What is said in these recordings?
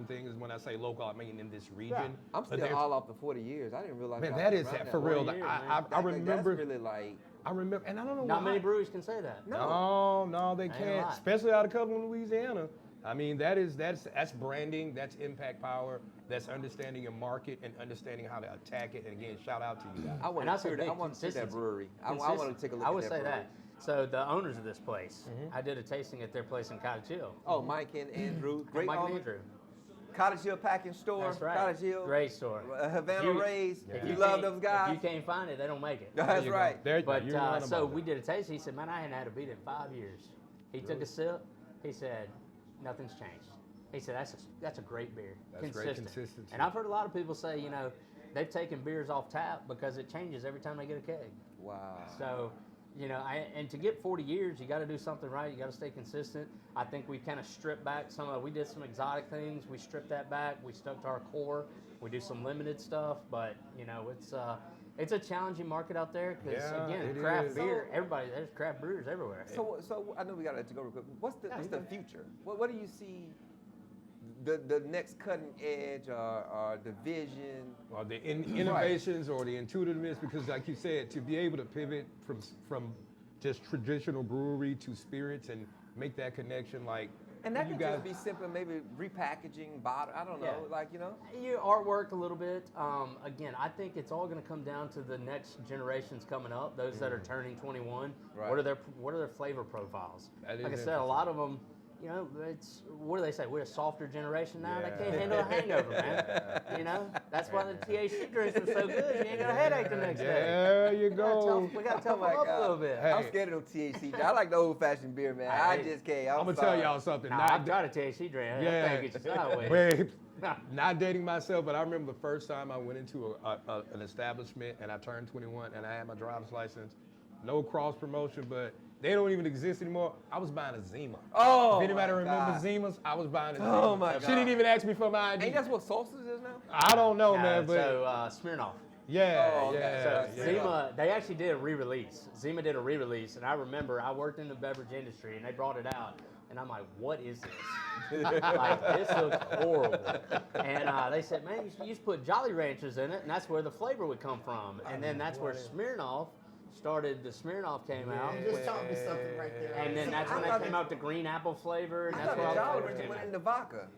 things. When I say local, I mean in this region. Yeah. I'm still all off the 40 years. I didn't realize. Man, that is for real. years, I remember. That's really like. I remember, and I don't know Not why. many breweries can say that. No, they Ain't a can't. lot. Especially out of Cumberland, Louisiana. I mean, that's branding, that's impact power, that's understanding your market and understanding how to attack it. And again, shout out to you guys. I want to see that brewery. I want to take a look. I would at that say brewery. that. So the owners of this place, I did a tasting at their place in Cottage Hill. Oh, Mike and Andrew, great Mike and owners. Andrew. Cottage Hill Packing Store. That's right. Cottage Hill. Great store. Havana Rays. If You love can't- those guys. If you can't find it, they don't make it. That's right. But so we did a taste. He said, "Man, I hadn't had a beat in 5 years." He took a sip. He said, "Nothing's changed." He said, "That's a great beer. That's great consistency." And I've heard a lot of people say, they've taken beers off tap because it changes every time they get a keg. Wow. So, and to get 40 years, you got to do something right. You got to stay consistent. I think we kind of stripped back we did some exotic things. We stripped that back. We stuck to our core. We do some limited stuff, but it's a challenging market out there because again, craft beer. There's craft brewers everywhere. So I know we got to go real quick. What's the future? What do you see? The next cutting edge or the vision? Or the innovations or the intuitiveness, because like you said, to be able to pivot from just traditional brewery to spirits and make that connection, like. And that could just be simple, maybe repackaging, bottle. I don't know, Your artwork a little bit. Again, I think it's all going to come down to the next generations coming up, those that are turning 21. Right. What are their flavor profiles? Like I said, a lot of them. It's what do they say? We're a softer generation now. They can't handle a hangover, man. That's why the THC drinks are so good. You ain't got a headache the next day. There you go. We got to toughen up a little bit. Hey. I'm scared of them THC. I like the old-fashioned beer, man. I just can't. I'm gonna tell y'all something. I've tried a THC drink. Yeah. Get you sideways. Wait, not dating myself, but I remember the first time I went into an establishment and I turned 21 and I had my driver's license. No cross promotion, but they don't even exist anymore. I was buying a Zima. Oh, if anybody remembers Zimas, I was buying a Zima. Oh my God. She didn't even ask me for my ID. Ain't that what Solstice is now? I don't know, man. But so Smirnoff. Yeah. So Zima, they actually did a re-release. Zima did a re-release, and I remember I worked in the beverage industry, and they brought it out, and I'm like, what is this? Like, this looks horrible. And they said, man, you used to put Jolly Ranchers in it, and that's where the flavor would come from. And then that's where Smirnoff started. The Smirnoff came out. You just taught me something right there. And then that's when they came out with the green apple flavor, and I that's thought where all the the Jolly flavors Rancher came went out. into vodka,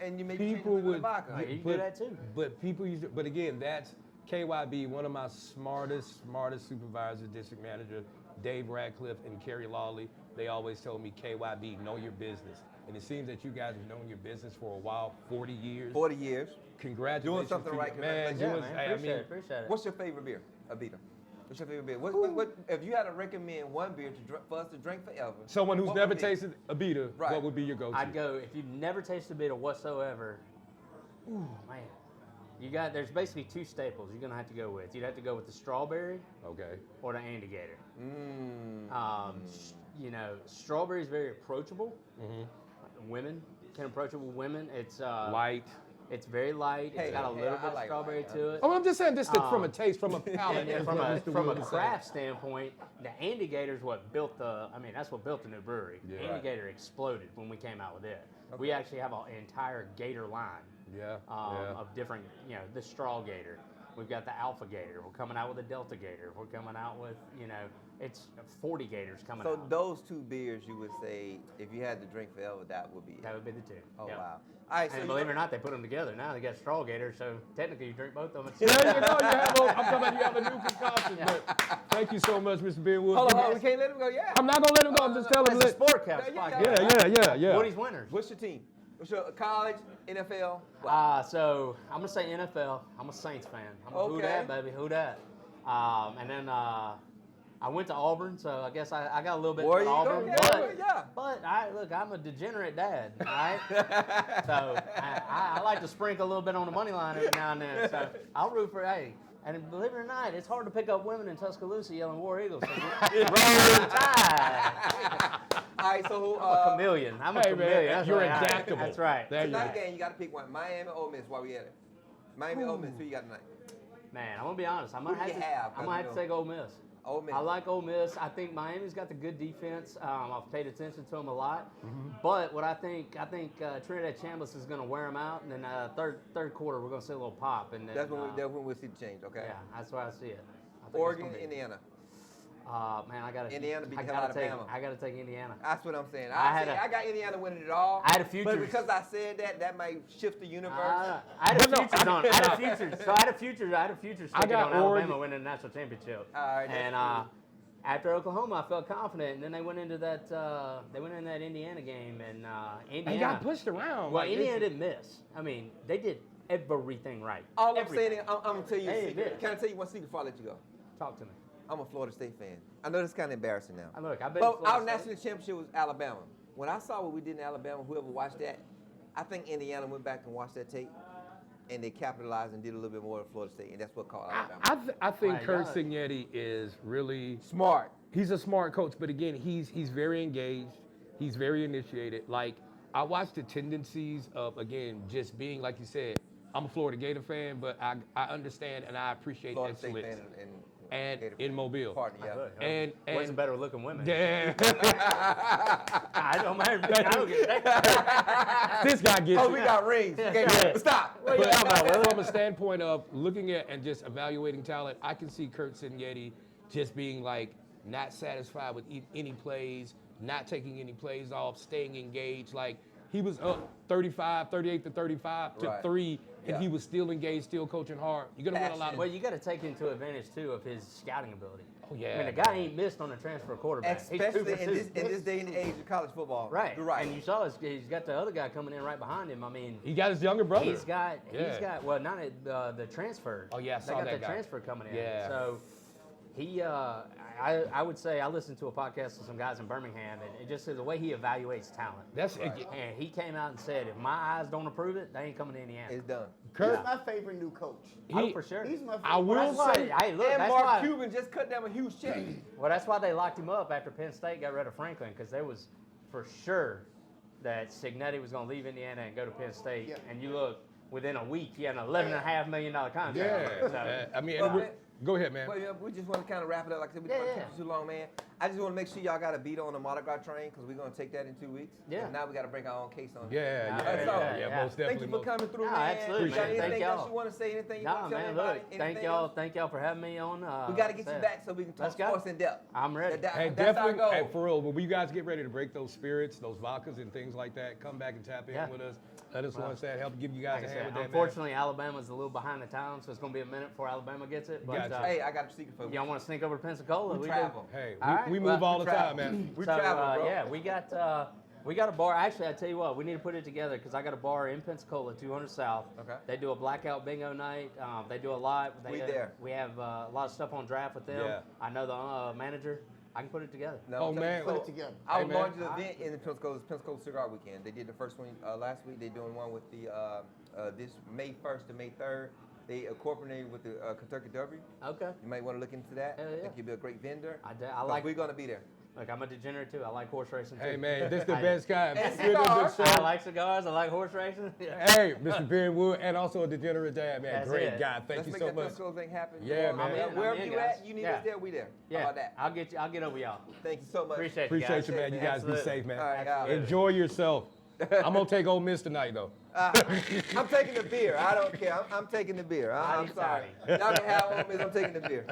and you maybe people would. vodka. You can do that too. But people used to. But again, that's KYB. One of my smartest supervisors, district manager, Dave Radcliffe and Kerry Lawley. They always told me, KYB, know your business. And it seems that you guys have known your business for a while, 40 years. 40 years. Congratulations. Doing something to right. you, man. Appreciate it. What's your favorite beer, Abita? What's your favorite beer? What if you had to recommend one beer for us to drink forever? Someone who's never tasted Abita, Right. what would be your go-to? I'd go, if you've never tasted Abita whatsoever, man. There's basically two staples you're going to have to go with. You'd have to go with the strawberry or the Andigator. Strawberry is very approachable. Women, approachable women. It's light. It's very light. It's got a little bit of strawberry to it. Oh, I'm just saying this from a taste, from a palate. And from a craft standpoint, the Andigator is what built that's what built the new brewery. Yeah. Andigator exploded when we came out with it. Okay. We actually have an entire Gator line. Of different, the Straw Gator. We've got the Alpha Gator. We're coming out with a Delta Gator. We're coming out with, it's 40 Gators coming out. So those two beers, you would say, if you had to drink forever, that would be it? That would be the two. Oh, yep. wow. All right, and believe it or not, they put them together. Now they got Straw Gator, so technically you drink both of them. There you go. I'm talking about you have a new concoction. But thank you so much, Mr. Benwood. Hold on, we can't let him go. Yeah. I'm not going to let him go. I'm just telling him. It's a sport cap spot. Yeah. Woody's winners. What's your team? What's your college, NFL? So I'm going to say NFL. I'm a Saints fan. Who dat, baby? Who dat? And then I went to Auburn, so I guess I got a little bit of Auburn. But I'm a degenerate dad, all right? So I like to sprinkle a little bit on the money line every now and then. So I'll root for, and believe it or not, it's hard to pick up women in Tuscaloosa yelling War Eagles. So roll tide. All right, so I'm a chameleon. I'm a chameleon. Man, you're adaptable. That's right. Tonight game, you got to pick one. Miami or Ole Miss while we at it. Miami or Ole Miss, who you got tonight? Man, I'm going to be honest. I'm going to have to say Ole Miss. Ole Miss. I like Ole Miss. I think Miami's got the good defense. I've paid attention to them a lot. But what I think Trinidad Chambliss is going to wear them out, and then third quarter we're going to see a little pop. And then, that's when we'll see the change. Okay. Yeah, that's why I see it. I think Oregon, Indiana. Man, I got to. Indiana beat the hell out of Bama. I got to take Indiana. That's what I'm saying. I got Indiana winning it all. I had a future. But because I said that might shift the universe. I had a futures on. I had a future. So I had a future sticking on Alabama winning the national championship. All right, and after Oklahoma, I felt confident, and then they went into that Indiana game, and Indiana. They got pushed around. Well, Indiana didn't miss. I mean, they did everything right. All I'm saying is, I'm going to tell you a Hey, secret. Can I tell you one secret before I let you go? Talk to me. I'm a Florida State fan. I know this is kind of embarrassing now. Look, I bet. But our national championship was Alabama. When I saw what we did in Alabama, whoever watched that, I think Indiana went back and watched that tape, and they capitalized and did a little bit more than Florida State, and that's what caught Alabama. I think Kurt Cignetti is really smart. He's a smart coach, but again, he's very engaged. He's very initiated. Like, I watched the tendencies of, again, just being, like you said, I'm a Florida Gator fan, but I understand and I appreciate Florida State excellence. fan And in Mobile. Party, yeah. And wasn't better looking women. Yeah. I don't mind. I don't get that. This guy gets it. We got rings. Okay, stop. But from a standpoint of looking at and just evaluating talent, I can see Kurt Cignetti just being like not satisfied with any plays, not taking any plays off, staying engaged. Like, he was up 38 to 35 to 3, and he was still engaged, still coaching hard. You're going to win a lot of. Well, you got to take into advantage, too, of his scouting ability. Oh, yeah. I mean, the guy ain't missed on a transfer quarterback. Especially in this day and age of college football. Right. You're right. And you saw he's got the other guy coming in right behind him. I mean, he got his younger brother. He's got well, not the transfer. Oh, yeah, I saw that guy. They got the transfer coming in. Yeah. So he, I would say I listened to a podcast with some guys in Birmingham, and it just says the way he evaluates talent. That's and he came out and said, if my eyes don't approve it, they ain't coming to Indiana. It's done. He's my favorite new coach. For sure. He's my favorite. I will say, and Mark Cuban just cut them a huge check. Well, that's why they locked him up after Penn State got rid of Franklin, because there was for sure that Cignetti was going to leave Indiana and go to Penn State. Yeah. And you look, within a week, he had an $11.5 million contract. Yeah. So, I mean, go ahead, man. Well, we just want to kind of wrap it up. Like I said, we don't want to keep it too long, man. I just want to make sure y'all got a beat on the Mardi Gras train, because we're going to take that in 2 weeks. Yeah. And now we got to bring our own case on it. Yeah, Most most definitely. Thank you for coming through, man. Absolutely, man. Anything Thank else y'all. you want to say? Anything you want to tell man, anybody? look, thank y'all for having me on. We got to get you back so we can talk sports in depth. I'm ready. Hey, that's definitely. our goal. Hey, for real, when you guys get ready to break those spirits, those vodkas and things like that, come back and tap in with us. Let us know that. Help give you guys a hand with that. Unfortunately, Alabama's a little behind the town, so it's going to be a minute before Alabama gets it. But hey, I got a secret for you. Y'all want to sneak over to Pensacola? We travel. Hey, we move all the time, man. We travel, bro. Yeah, we got a bar. Actually, I tell you what, we need to put it together, because I got a bar in Pensacola, 200 South. Okay. They do a blackout bingo night. They do a lot. We have a lot of stuff on draft with them. Yeah. I know the manager. I can put it together. No, man. Put it together. Our largest event in the Pensacola Cigar Weekend. They did the first one last week. They're doing one with the this May 1st to May 3rd. They incorporated with the Kentucky Derby. Okay. You might want to look into that. Yeah. I think you'll be a great vendor. I like. We're gonna be there. Look, I'm a degenerate too. I like horse racing too. Hey, man, this is the best kind. And cigars. I like cigars. I like horse racing. Hey, Mr. Ben Wood, and also a degenerate dad, man. That's Great it. guy. Thank Let's you make so that much. Pensacola thing happen. Yeah, man. Wherever you at, you need us there, we there. Yeah. How about that? I'll get over y'all. Thank you so much. Appreciate Appreciate you, man. You guys be Absolutely. safe, man. All right, y'all. Enjoy yourself. I'm going to take Ole Miss tonight, though. I'm taking the beer. I don't care. I'm taking the beer. I'm sorry. Y'all can have Ole Miss. I'm taking the beer.